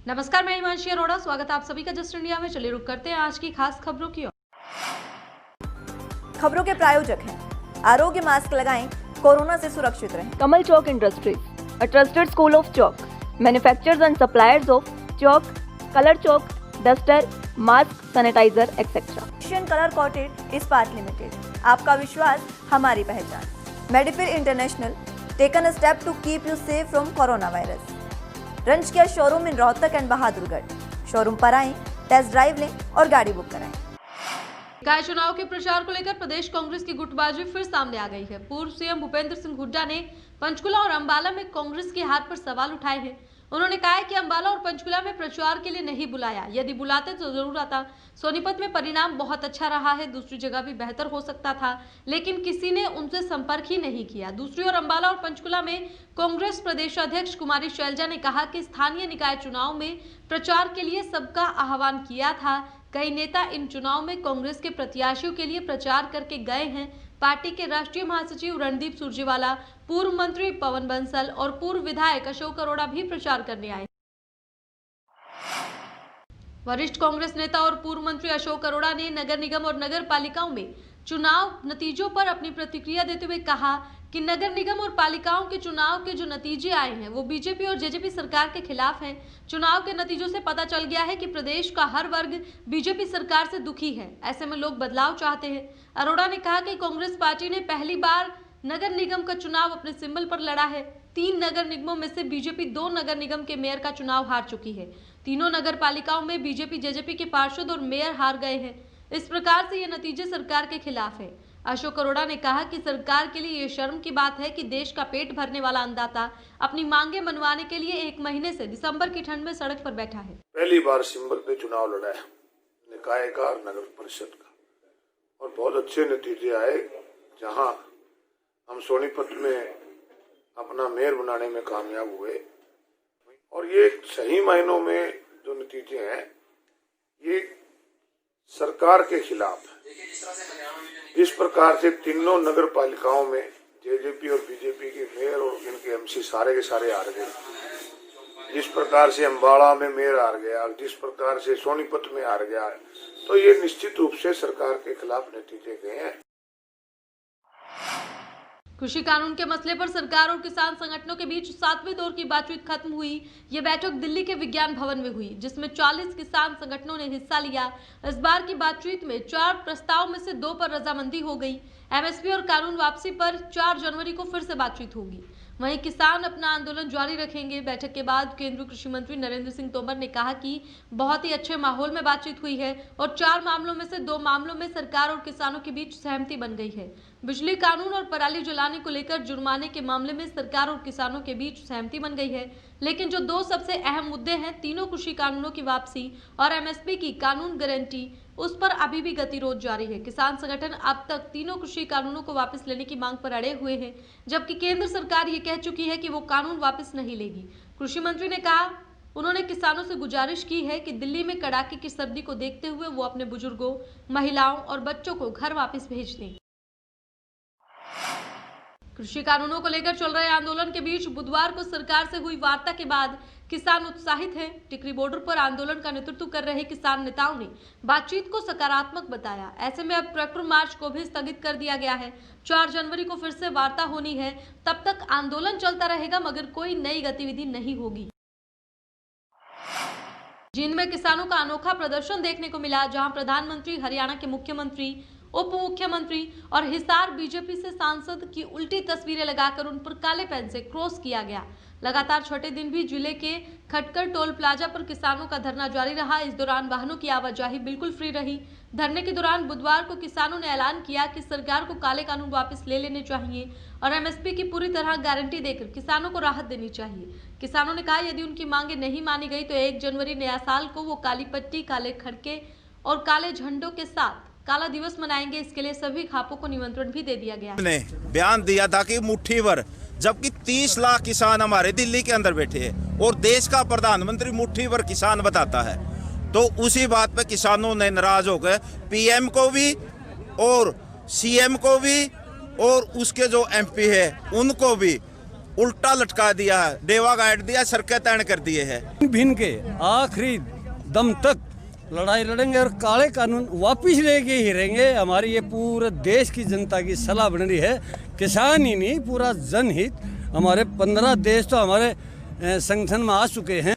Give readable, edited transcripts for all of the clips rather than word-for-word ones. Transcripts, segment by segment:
नमस्कार, मैं हिमांशी अरोड़ा। स्वागत है आप सभी का जस्ट इंडिया में। चलिए रुक करते हैं आज की खास खबरों की ओर। खबरों के प्रायोजक हैं आरोग्य मास्क लगाएं, कोरोना से सुरक्षित रहें। कमल चौक industries, a trusted school of chalk, manufacturers and suppliers of chalk, color chalk, duster, mask, sanitizer, etc. Asian colour coated इस्पात लिमिटेड, आपका विश्वास हमारी पहचान। मेडिफिर international, taken a step to keep you safe from corona virus. रंच किया showroom in Rohtak and Bahadurgarh. Showroom पर आएं, टेस्ट ड्राइव लें और गाड़ी बुक कराएं। निकाय चुनाव के प्रचार को लेकर प्रदेश कांग्रेस की गुटबाजी फिर सामने आ गई है। पूर्व सीएम भूपेंद्र सिंह हुड्डा ने पंचकुला और अंबाला में कांग्रेस की हार पर सवाल उठाए हैं। उन्होंने कहा है कि अंबाला और पंचकुला में प्रचार के लिए नहीं बुलाया, यदि बुलाते तो जरूर आता। सोनीपत में परिणाम बहुत अच्छा रहा है, दूसरी जगह भी बेहतर हो सकता था, लेकिन किसी ने उनसे संपर्क ही नहीं किया। दूसरी ओर अंबाला और पंचकुला में कांग्रेस प्रदेशाध्यक्ष कुमारी शैलजा ने कहा कि स्थानीय निकाय चुनाव में प्रचार के लिए सबका आह्वान किया था। कई नेता इन चुनाव में कांग्रेस के प्रत्याशियों के लिए प्रचार करके गए हैं। पार्टी के राष्ट्रीय महासचिव रणदीप सुरजेवाला, पूर्व मंत्री पवन बंसल और पूर्व विधायक अशोक अरोड़ा भी प्रचार करने आए। वरिष्ठ कांग्रेस नेता और पूर्व मंत्री अशोक अरोड़ा ने नगर निगम और नगर पालिकाओं में चुनाव नतीजों पर अपनी प्रतिक्रिया देते हुए कहा कि नगर निगम और पालिकाओं के चुनाव के जो नतीजे आए हैं वो बीजेपी और जेजेपी सरकार के खिलाफ हैं। चुनाव के नतीजों से पता चल गया है कि प्रदेश का हर वर्ग बीजेपी सरकार से दुखी है। ऐसे में लोग बदलाव चाहते हैं। अरोड़ा ने कहा कि कांग्रेस पार्टी ने पहली बार नगर निगम का चुनाव अपने सिंबल पर लड़ा है। 3 नगर निगमों में से बीजेपी 2 नगर निगम के मेयर का चुनाव हार चुकी है। तीनों नगर पालिकाओं में बीजेपी जेजेपी के पार्षद और मेयर हार गए हैं। इस प्रकार से ये नतीजे सरकार के खिलाफ है। अशोक अरोड़ा ने कहा कि सरकार के लिए ये शर्म की बात है कि देश का पेट भरने वाला अन्नदाता अपनी मांगे मनवाने के लिए 1 महीने से दिसंबर की ठंड में सड़क पर बैठा है। पहली बार सिंबल पे चुनाव लड़ा है निकाय का और नगर परिषद का, और बहुत अच्छे नतीजे आए। जहां हम सोनीपत में अपना मेयर बनाने में कामयाब हुए, और ये सही मायनों में जो नतीजे हैं ये सरकार के खिलाफ है। इस प्रकार से तीनों नगर पालिकाओं में जेजेपी और बीजेपी के मेयर और इनके एमसी सारे के सारे हार गए। जिस प्रकार से अंबाला में मेयर हार गया, जिस प्रकार से सोनीपत में हार गया, तो ये निश्चित रूप से सरकार के खिलाफ नतीजे गए हैं। कृषि कानून के मसले पर सरकार और किसान संगठनों के बीच 7वें दौर की बातचीत खत्म हुई। ये बैठक दिल्ली के विज्ञान भवन में हुई, जिसमें 40 किसान संगठनों ने हिस्सा लिया। इस बार की बातचीत में 4 प्रस्ताव में से 2 पर रजामंदी हो गई। एमएसपी और कानून वापसी पर 4 जनवरी को फिर से बातचीत होगी। वहीं किसान अपना आंदोलन जारी रखेंगे। बैठक के बाद केंद्रीय कृषि मंत्री नरेंद्र सिंह तोमर ने कहा कि बहुत ही अच्छे माहौल में बातचीत हुई है और 4 मामलों में से 2 मामलों में सरकार और किसानों के बीच सहमति बन गई है। बिजली कानून और पराली जलाने को लेकर जुर्माने के मामले में सरकार और किसानों के बीच सहमति बन गई है, लेकिन जो 2 सबसे अहम मुद्दे हैं, तीनों कृषि कानूनों की वापसी और एमएसपी की कानून गारंटी, उस पर अभी भी गतिरोध जारी है। किसान संगठन अब तक तीनों कृषि कानूनों को वापस लेने की मांग पर अड़े हुए हैं, जबकि केंद्र सरकार ये कह चुकी है कि वो कानून वापस नहीं लेगी। कृषि मंत्री ने कहा, उन्होंने किसानों से गुजारिश की है कि दिल्ली में कड़ाके की सर्दी को देखते हुए वो अपने बुजुर्गों, महिलाओं और बच्चों को घर वापस भेज दें। कृषि कानूनों को लेकर चल रहे आंदोलन के बीच बुधवार को सरकार से हुई वार्ता के बाद किसान उत्साहित हैं। टिकरी बॉर्डर पर आंदोलन का नेतृत्व कर रहे किसान नेताओं ने बातचीत को सकारात्मक बताया। ऐसे में अब ट्रैक्टर मार्च को भी स्थगित कर दिया गया है। 4 जनवरी को फिर से वार्ता होनी है। तब तक आंदोलन चलता रहेगा, मगर कोई नई गतिविधि नहीं होगी। जींद में किसानों का अनोखा प्रदर्शन देखने को मिला, जहां प्रधानमंत्री, हरियाणा के मुख्यमंत्री, उप मुख्यमंत्री और हिसार बीजेपी से सांसद की उल्टी तस्वीरें लगाकर उन पर काले पेन से क्रॉस किया गया। लगातार 6ठे दिन भी जिले के खटकर टोल प्लाजा पर किसानों का धरना जारी रहा। इस दौरान वाहनों की आवाजाही बिल्कुल फ्री रही। धरने के दौरान बुधवार को किसानों ने ऐलान किया कि सरकार को काले कानून वापस ले लेने चाहिए और एमएसपी की पूरी तरह गारंटी देकर किसानों को राहत देनी चाहिए। किसानों ने कहा, यदि उनकी मांगे नहीं मानी गई तो 1 जनवरी नया साल को वो काली पट्टी, काले खड़के और काले झंडों के साथ काला दिवस मनाएंगे। इसके लिए सभी खापों को निमंत्रण भी दे दिया गया ने बयान दिया था कि मुट्ठी भर, जबकि 30 लाख किसान हमारे दिल्ली के अंदर बैठे हैं और देश का प्रधानमंत्री मुट्ठी भर किसान बताता है, तो उसी बात पे किसानों ने नाराज हो गए। पीएम को भी और सीएम को भी और उसके जो एमपी है उनको भी उल्टा लटका दिया है, डेवा गाड़ दिया, सड़कें तय कर दिए हैं। भिन के आखिरी दम तक लड़ाई लड़ेंगे और काले कानून वापिस लेके ही रहेंगे। हमारी ये पूरे देश की जनता की सलाह बन रही है, किसान ही नहीं पूरा जनहित। हमारे 15 देश तो हमारे संगठन में आ चुके हैं।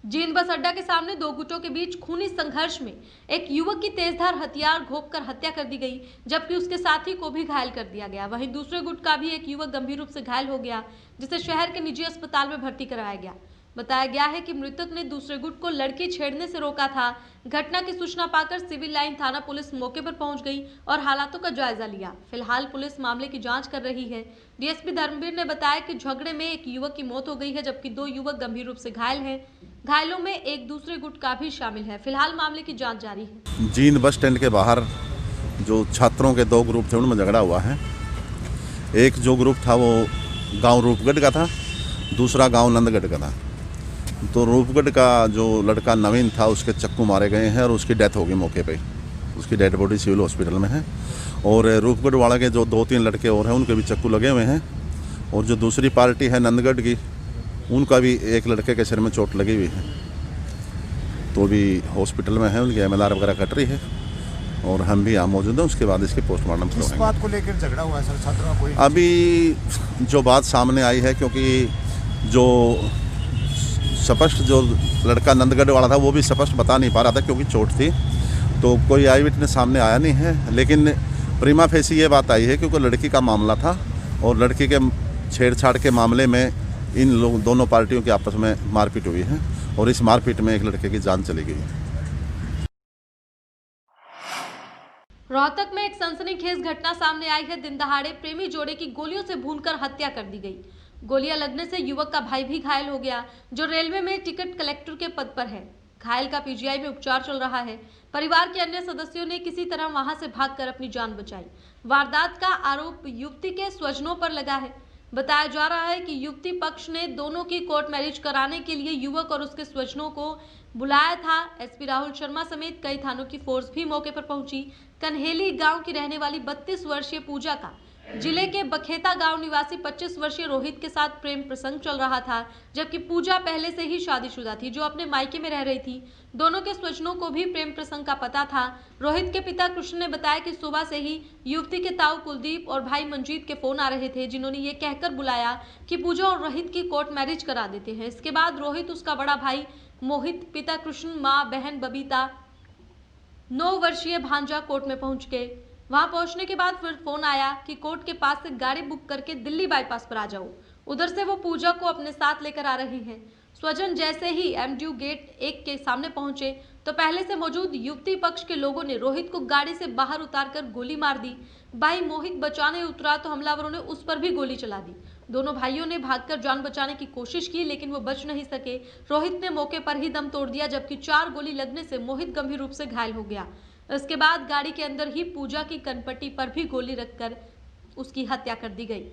जींद बस अड्डा के सामने दो गुटों के बीच खूनी संघर्ष में एक युवक की तेजधार हथियार घोंपकर हत्या कर दी गई, जबकि उसके साथी को भी घायल कर दिया गया। वहीं दूसरे गुट का भी एक युवक गंभीर रूप से घायल हो गया, जिसे शहर के निजी अस्पताल में भर्ती कराया गया। बताया गया है कि मृतक ने दूसरे गुट को लड़की छेड़ने से रोका था। घटना की सूचना पाकर सिविल लाइन थाना पुलिस मौके पर पहुंच गई और हालातों का जायजा लिया। फिलहाल पुलिस मामले की जांच कर रही है। डीएसपी धर्मवीर ने बताया कि झगड़े में एक युवक की मौत हो गई है, जबकि 2 युवक गंभीर रूप से घायल हैं। घायलों में एक दूसरे गुट का भी शामिल है। फिलहाल मामले की जाँच जारी है। जींद बस स्टैंड के बाहर जो छात्रों के 2 ग्रुप थे, उनमें झगड़ा हुआ है। एक जो ग्रुप था वो गाँव रूपगढ़ का था, दूसरा गाँव नंदगढ़ का था। तो रूपगढ़ का जो लड़का नवीन था, उसके चक्कू मारे गए हैं और उसकी डेथ हो गई मौके पे। उसकी डेड बॉडी सिविल हॉस्पिटल में है। और रूपगढ़ वाले के जो 2-3 लड़के और हैं, उनके भी चक्कू लगे हुए हैं। और जो दूसरी पार्टी है नंदगढ़ की, उनका भी एक लड़के के सिर में चोट लगी हुई है, तो भी हॉस्पिटल में है। उनकी MLR वगैरह कट रही है और हम भी यहाँ मौजूद हैं। उसके बाद इसके पोस्टमार्टम करवाएंगे। इस बात को लेकर झगड़ा हुआ है सर छात्रों को? अभी जो बात सामने आई है, क्योंकि जो स्पष्ट जो लड़का नंदगढ़ वाला था वो भी स्पष्ट बता नहीं पा रहा था क्योंकि चोट थी, तो कोई आई विटनेस सामने आया नहीं है। लेकिन प्रीमा फेसी ये बात आई है क्योंकि लड़की का मामला था और लड़की के छेड़छाड़ के मामले में इन लोग दोनों पार्टियों की आपस में मारपीट हुई है और इस मारपीट में एक लड़के की जान चली गई है। रोहतक में एक सनसनीखेज घटना सामने आई है। दिन दहाड़े प्रेमी जोड़े की गोलियों से भूनकर हत्या कर दी गई। गोलियां लगने से युवक का भाई भी घायल हो गया, जो रेलवे में टिकट कलेक्टर के पद पर है। घायल का पीजीआई में उपचार चल रहा है। परिवार के अन्य सदस्यों ने किसी तरह वहां से भागकर अपनी जान बचाई। वारदात का आरोप युवती के स्वजनों पर लगा है। बताया जा रहा है कि युवती पक्ष ने दोनों की कोर्ट मैरिज कराने के लिए युवक और उसके स्वजनों को बुलाया था। एसपी राहुल शर्मा समेत कई थानों की फोर्स भी मौके पर पहुंची। कन्हेली गांव की रहने वाली 32 वर्षीय पूजा का जिले के बखेता गांव निवासी 25 वर्षीय रोहित के साथ प्रेम प्रसंग चल रहा था, जबकि पूजा पहले से ही शादीशुदा थी, जो अपने मायके में रह रही थी। दोनों के स्वजनों को भी प्रेम प्रसंग का पता था। रोहित के पिता कृष्ण ने बताया कि सुबह से ही युवती के ताऊ कुलदीप और भाई मंजीत के फोन आ रहे थे, जिन्होंने ये कहकर बुलाया कि पूजा और रोहित की कोर्ट मैरिज करा देते हैं। इसके बाद रोहित, उसका बड़ा भाई मोहित, पिता कृष्ण, माँ बहन बबीता, 9 वर्षीय भांजा कोर्ट में पहुंच गए। वहां पहुंचने के बाद फिर फोन आया कि कोर्ट के पास से गाड़ी बुक करके दिल्ली बाईपास पर आ जाओ। उधर से वो पूजा को अपने साथ लेकर आ रही हैं। स्वजन जैसे ही एमड्यू गेट 1 के सामने पहुंचे तो पहले से मौजूद युवती पक्ष के लोगों ने रोहित को गाड़ी से बाहर उतारकर गोली मार दी। भाई मोहित बचाने उतरा तो हमलावरों ने उस पर भी गोली चला दी। दोनों भाइयों ने भागकर जान बचाने की कोशिश की, लेकिन वो बच नहीं सके। रोहित ने मौके पर ही दम तोड़ दिया, जबकि 4 गोली लगने से मोहित गंभीर रूप से घायल हो गया। इसके बाद गाड़ी के अंदर ही पूजा की कनपट्टी पर भी गोली रखकर उसकी हत्या कर दी गई।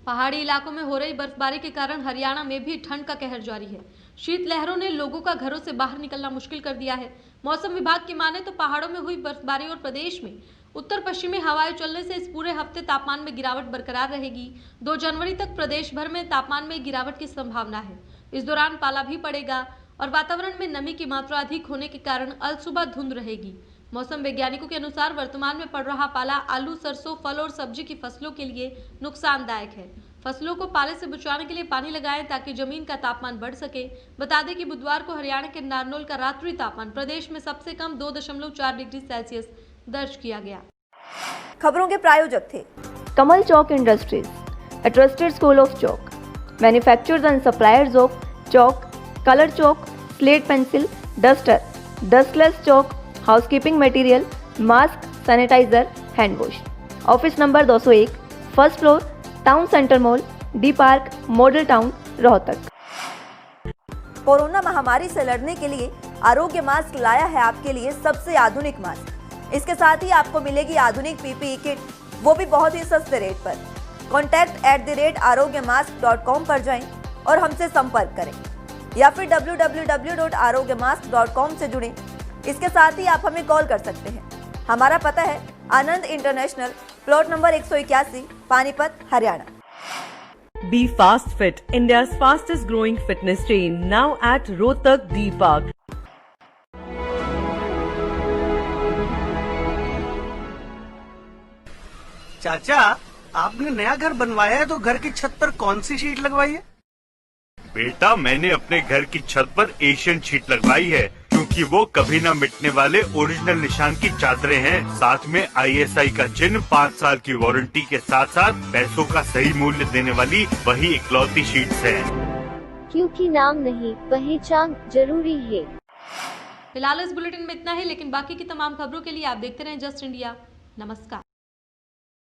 पहाड़ी इलाकों में हो रही बर्फबारी के कारण हरियाणा में भी ठंड का कहर जारी है। शीतलहरों ने लोगों का घरों से बाहर निकलना मुश्किल कर दिया है। मौसम विभाग की माने तो पहाड़ों में हुई बर्फबारी और प्रदेश में उत्तर पश्चिमी हवाएं चलने से इस पूरे हफ्ते तापमान में गिरावट बरकरार रहेगी। 2 जनवरी तक प्रदेश भर में तापमान में गिरावट की संभावना है। इस दौरान पाला भी पड़ेगा और वातावरण में नमी की मात्रा अधिक होने के कारण अलसुबह धुंध रहेगी। मौसम वैज्ञानिकों के अनुसार वर्तमान में पड़ रहा पाला आलू, सरसों, फल और सब्जी की फसलों के लिए नुकसानदायक है। फसलों को पाले से बचाने के लिए पानी लगाएं ताकि जमीन का तापमान बढ़ सके। बता दें कि बुधवार को हरियाणा के नारनौल का रात्रि तापमान प्रदेश में सबसे कम 2.4 डिग्री सेल्सियस दर्ज किया गया। खबरों के प्रायोजक थे कमल चौक industries, a trusted school of chalk, manufacturers and suppliers of chalk, color chalk, slate pencil, duster, dustless chalk, housekeeping material, mask, sanitizer, hand wash. Office number 201, first floor, town centre mall, D park, model town, Rohtak. Corona महामारी से लड़ने के लिए आरोग्य mask लाया है आपके लिए सबसे आधुनिक मास्क। इसके साथ ही आपको मिलेगी आधुनिक PPE किट, वो भी बहुत ही सस्ते रेट पर। contact@arogyamask.com पर जाएं और हमसे संपर्क करें या फिर www.arogyamask.com से जुड़ें। इसके साथ ही आप हमें कॉल कर सकते हैं। हमारा पता है Anand international, plot number 181, Panipat, Haryana. Be Fast Fit, India's fastest growing fitness chain, now at Rohtak D Park. चाचा, आपने नया घर बनवाया है तो घर की छत पर कौन सी शीट लगवाई है? बेटा, मैंने अपने घर की छत पर एशियन शीट लगवाई है क्योंकि वो कभी न मिटने वाले ओरिजिनल निशान की चादरें हैं। साथ में ISI का चिन्ह, 5 साल की वारंटी के साथ साथ पैसों का सही मूल्य देने वाली वही इकलौती शीट्स है। क्योंकि नाम नहीं, पहचान जरूरी है। फिलहाल इस बुलेटिन में इतना ही, लेकिन बाकी की तमाम खबरों के लिए आप देखते रहें जस्ट इंडिया। नमस्कार।